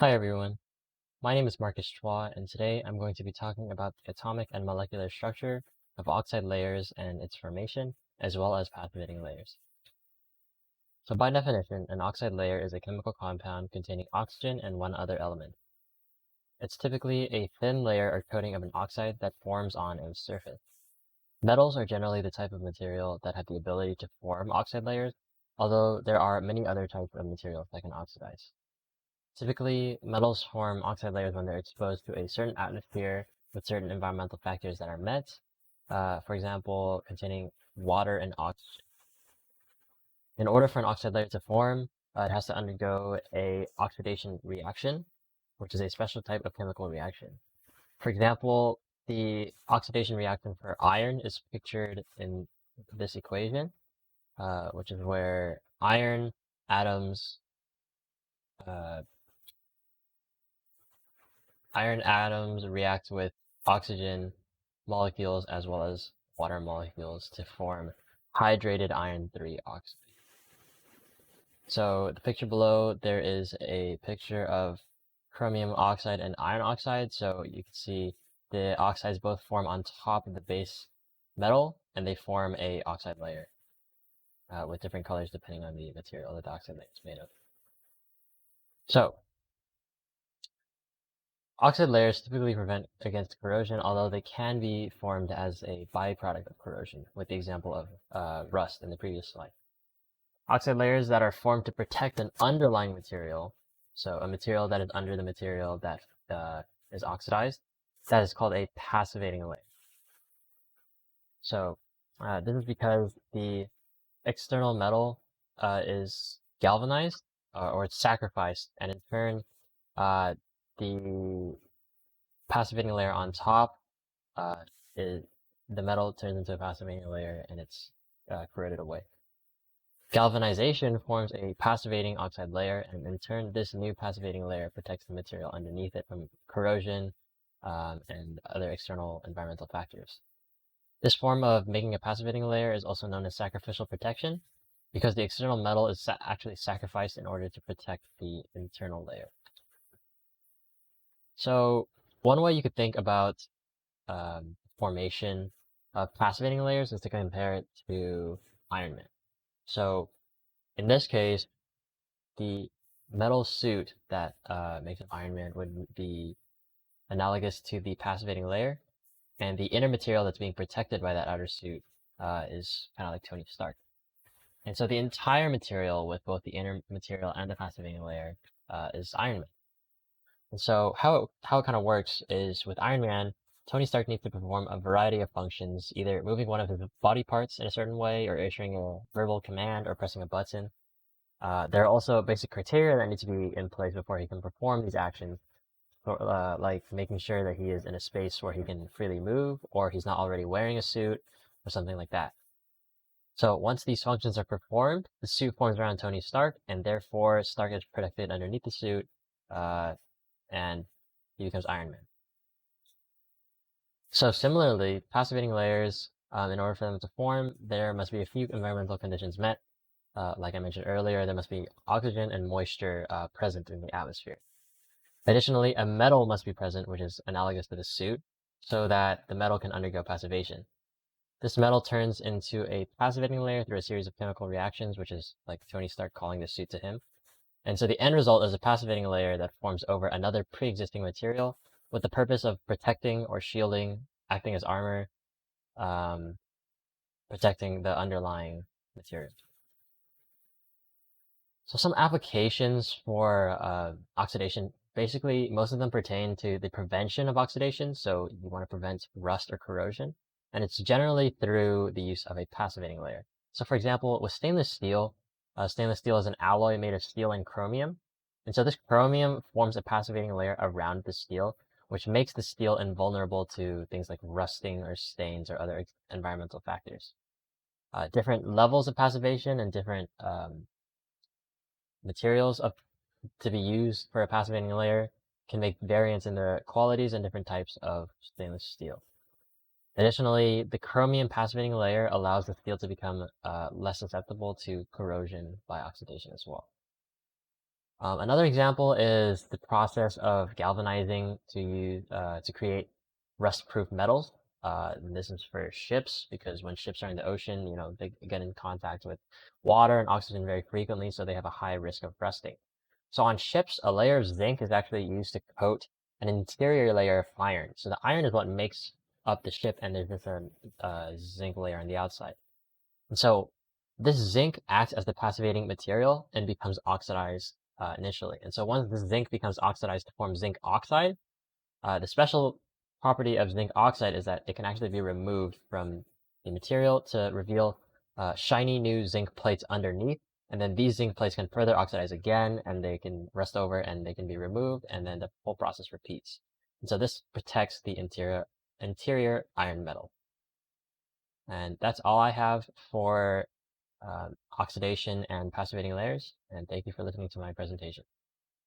Hi everyone, my name is Marcus Chua, and today I'm going to be talking about the atomic and molecular structure of oxide layers and its formation, as well as passivating layers. So by definition, an oxide layer is a chemical compound containing oxygen and one other element. It's typically a thin layer or coating of an oxide that forms on its surface. Metals are generally the type of material that have the ability to form oxide layers, although there are many other types of materials that can oxidize. Typically, metals form oxide layers when they're exposed to a certain atmosphere with certain environmental factors that are met, for example, containing water and oxygen. In order for an oxide layer to form, it has to undergo a oxidation reaction, which is a special type of chemical reaction. For example, the oxidation reaction for iron is pictured in this equation, which is where atoms uh, iron atoms react with oxygen molecules as well as water molecules to form hydrated iron 3 oxide. So the picture below, there is a picture of chromium oxide and iron oxide. So you can see the oxides both form on top of the base metal, and they form a oxide layer with different colors depending on the material that the oxide layer is made of. So oxide layers typically prevent against corrosion, although they can be formed as a byproduct of corrosion, with the example of rust in the previous slide. Oxide layers that are formed to protect an underlying material, so a material that is under the material that is oxidized, that is called a passivating layer. So this is because the external metal is galvanized or it's sacrificed, and in turn, the passivating layer on top uh, the metal turns into a passivating layer and it's corroded away. Galvanization forms a passivating oxide layer, and in turn, this new passivating layer protects the material underneath it from corrosion and other external environmental factors. This form of making a passivating layer is also known as sacrificial protection because the external metal is actually sacrificed in order to protect the internal layer. So one way you could think about formation of passivating layers is to compare it to Iron Man. So in this case, the metal suit that makes up Iron Man would be analogous to the passivating layer, and the inner material that's being protected by that outer suit is kind of like Tony Stark. And so the entire material with both the inner material and the passivating layer is Iron Man. And so how it kind of works is with Iron Man, Tony Stark needs to perform a variety of functions, either moving one of his body parts in a certain way, or issuing a verbal command, or pressing a button. There are also basic criteria that need to be in place before he can perform these actions, like making sure that he is in a space where he can freely move, or he's not already wearing a suit, or something like that. So once these functions are performed, the suit forms around Tony Stark, and therefore Stark is protected underneath the suit, uh, and he becomes Iron Man. So similarly, passivating layers, in order for them to form, there must be a few environmental conditions met. Like I mentioned earlier, there must be oxygen and moisture present in the atmosphere. Additionally, a metal must be present, which is analogous to the suit, so that the metal can undergo passivation. This metal turns into a passivating layer through a series of chemical reactions, which is like Tony Stark calling the suit to him. And so the end result is a passivating layer that forms over another pre-existing material with the purpose of protecting or shielding, acting as armor, um, protecting the underlying material. So some applications for oxidation, basically most of them pertain to the prevention of oxidation. So you want to prevent rust or corrosion. And it's generally through the use of a passivating layer. So for example, with stainless steel is an alloy made of steel and chromium. And so this chromium forms a passivating layer around the steel, which makes the steel invulnerable to things like rusting or stains or other environmental factors. Different levels of passivation and different materials to be used for a passivating layer can make variance in the qualities and different types of stainless steel. Additionally, the chromium passivating layer allows the steel to become less susceptible to corrosion by oxidation as well. Another example is the process of galvanizing to create rust-proof metals. This is for ships because when ships are in the ocean, they get in contact with water and oxygen very frequently, so they have a high risk of rusting. So on ships, a layer of zinc is actually used to coat an interior layer of iron. So the iron is what makes up the ship, and there's just a zinc layer on the outside. And so this zinc acts as the passivating material and becomes oxidized initially. And so once the zinc becomes oxidized to form zinc oxide, the special property of zinc oxide is that it can actually be removed from the material to reveal shiny new zinc plates underneath. And then these zinc plates can further oxidize again, and they can rust over and they can be removed, and then the whole process repeats. And so this protects the interior iron metal. And that's all I have for oxidation and passivating layers. And thank you for listening to my presentation.